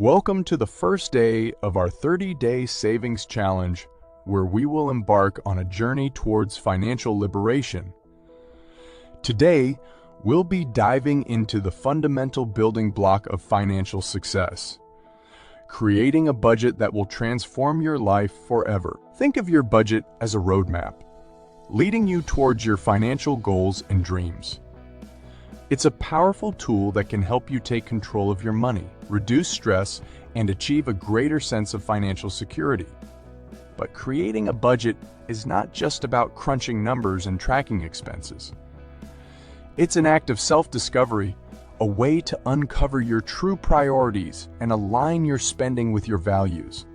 Welcome to the first day of our 30-day savings challenge, where we will embark on a journey towards financial liberation. Today, we'll be diving into the fundamental building block of financial success, creating a budget that will transform your life forever. Think of your budget as a roadmap, leading you towards your financial goals and dreams. It's a powerful tool that can help you take control of your money, reduce stress, and achieve a greater sense of financial security. But creating a budget is not just about crunching numbers and tracking expenses. It's an act of self-discovery, a way to uncover your true priorities and align your spending with your values.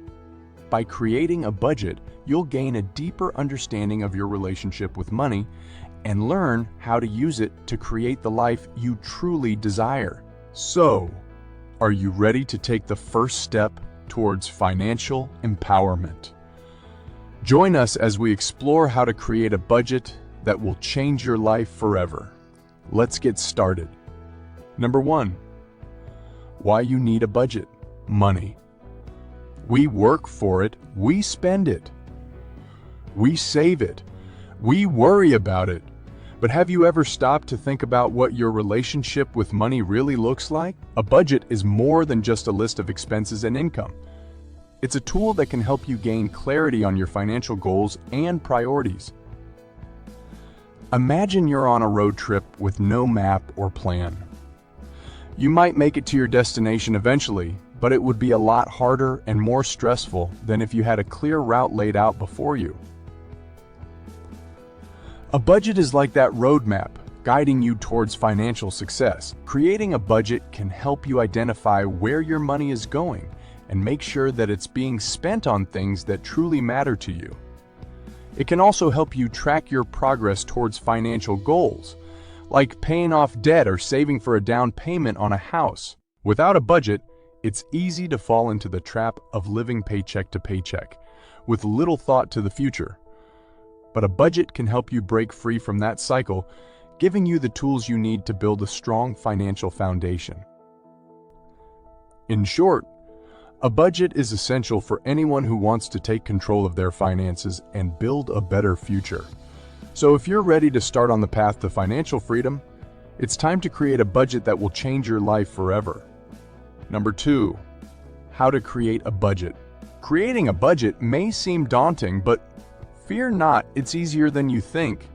By creating a budget, you'll gain a deeper understanding of your relationship with money and learn how to use it to create the life you truly desire. So, are you ready to take the first step towards financial empowerment? Join us as we explore how to create a budget that will change your life forever. Let's get started. Number 1. Why you need a budget. Money. We work for it, we spend it. We save it. We worry about it. But have you ever stopped to think about what your relationship with money really looks like? A budget is more than just a list of expenses and income. It's a tool that can help you gain clarity on your financial goals and priorities. Imagine you're on a road trip with no map or plan. You might make it to your destination eventually, but it would be a lot harder and more stressful than if you had a clear route laid out before you. A budget is like that roadmap, guiding you towards financial success. Creating a budget can help you identify where your money is going and make sure that it's being spent on things that truly matter to you. It can also help you track your progress towards financial goals, like paying off debt or saving for a down payment on a house. Without a budget, it's easy to fall into the trap of living paycheck to paycheck, with little thought to the future. But a budget can help you break free from that cycle, giving you the tools you need to build a strong financial foundation. In short, a budget is essential for anyone who wants to take control of their finances and build a better future. So if you're ready to start on the path to financial freedom, it's time to create a budget that will change your life forever. Number 2, how to create a budget. Creating a budget may seem daunting, but fear not, it's easier than you think.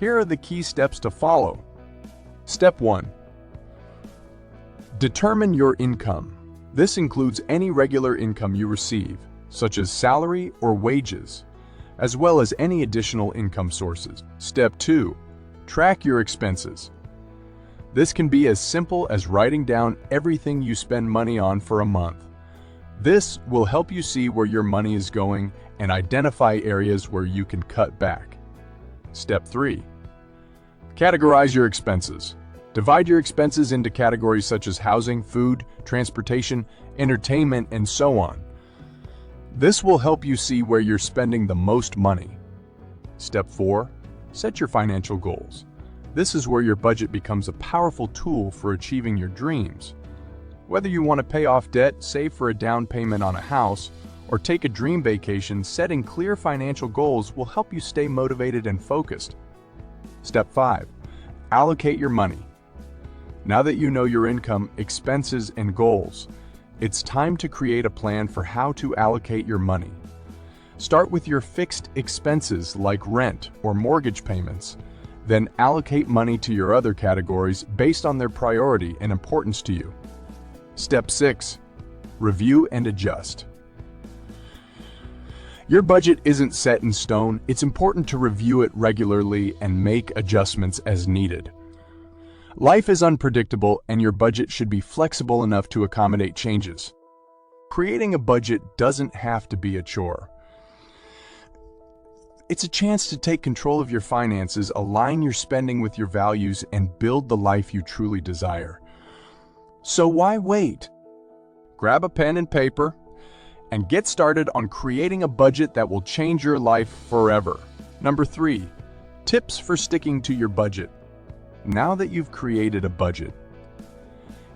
Here are the key steps to follow. Step 1. Determine your income. This includes any regular income you receive, such as salary or wages, as well as any additional income sources. Step 2. Track your expenses. This can be as simple as writing down everything you spend money on for a month. This will help you see where your money is going and identify areas where you can cut back. Step 3. Categorize your expenses. Divide your expenses into categories such as housing, food, transportation, entertainment, and so on. This will help you see where you're spending the most money. Step 4. Set your financial goals. This is where your budget becomes a powerful tool for achieving your dreams. Whether you want to pay off debt, save for a down payment on a house, or take a dream vacation, setting clear financial goals will help you stay motivated and focused. Step 5. Allocate your money. Now that you know your income, expenses, and goals, it's time to create a plan for how to allocate your money. Start with your fixed expenses like rent or mortgage payments. Then allocate money to your other categories based on their priority and importance to you. Step 6. Review and adjust. Your budget isn't set in stone. It's important to review it regularly and make adjustments as needed. Life is unpredictable, and your budget should be flexible enough to accommodate changes. Creating a budget doesn't have to be a chore. It's a chance to take control of your finances, align your spending with your values, and build the life you truly desire. So why wait? Grab a pen and paper and get started on creating a budget that will change your life forever. Number 3, tips for sticking to your budget. Now that you've created a budget,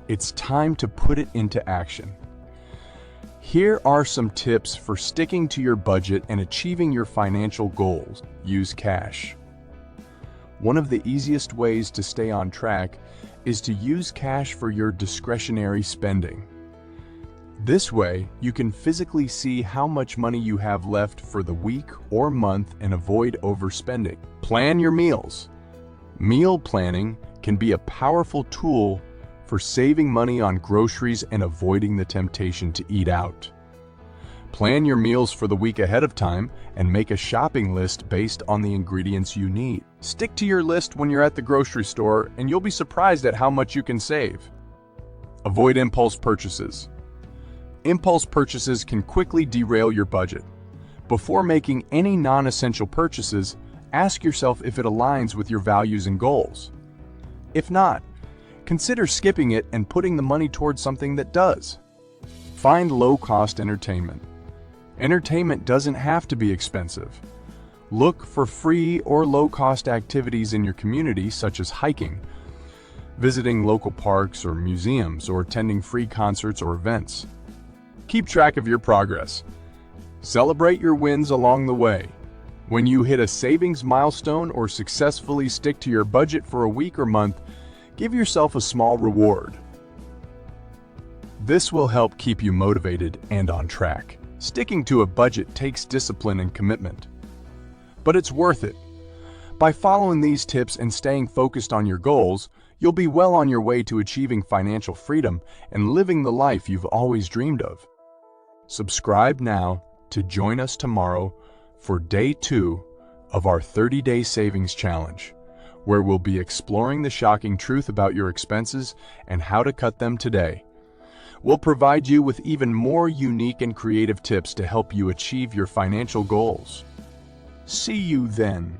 it's time to put it into action. Here are some tips for sticking to your budget and achieving your financial goals. Use cash. One of the easiest ways to stay on track is to use cash for your discretionary spending. This way, you can physically see how much money you have left for the week or month and avoid overspending. Plan your meals. Meal planning can be a powerful tool for saving money on groceries and avoiding the temptation to eat out. Plan your meals for the week ahead of time and make a shopping list based on the ingredients you need. Stick to your list when you're at the grocery store and you'll be surprised at how much you can save. Avoid impulse purchases. Impulse purchases can quickly derail your budget. Before making any non-essential purchases, ask yourself if it aligns with your values and goals. If not, consider skipping it and putting the money towards something that does. Find low-cost entertainment. Entertainment doesn't have to be expensive. Look for free or low-cost activities in your community, such as hiking, visiting local parks or museums, or attending free concerts or events. Keep track of your progress. Celebrate your wins along the way. When you hit a savings milestone or successfully stick to your budget for a week or month, give yourself a small reward. This will help keep you motivated and on track. Sticking to a budget takes discipline and commitment, but it's worth it. By following these tips and staying focused on your goals, you'll be well on your way to achieving financial freedom and living the life you've always dreamed of. Subscribe now to join us tomorrow for day 2 of our 30-day savings challenge, where we'll be exploring the shocking truth about your expenses and how to cut them today. We'll provide you with even more unique and creative tips to help you achieve your financial goals. See you then.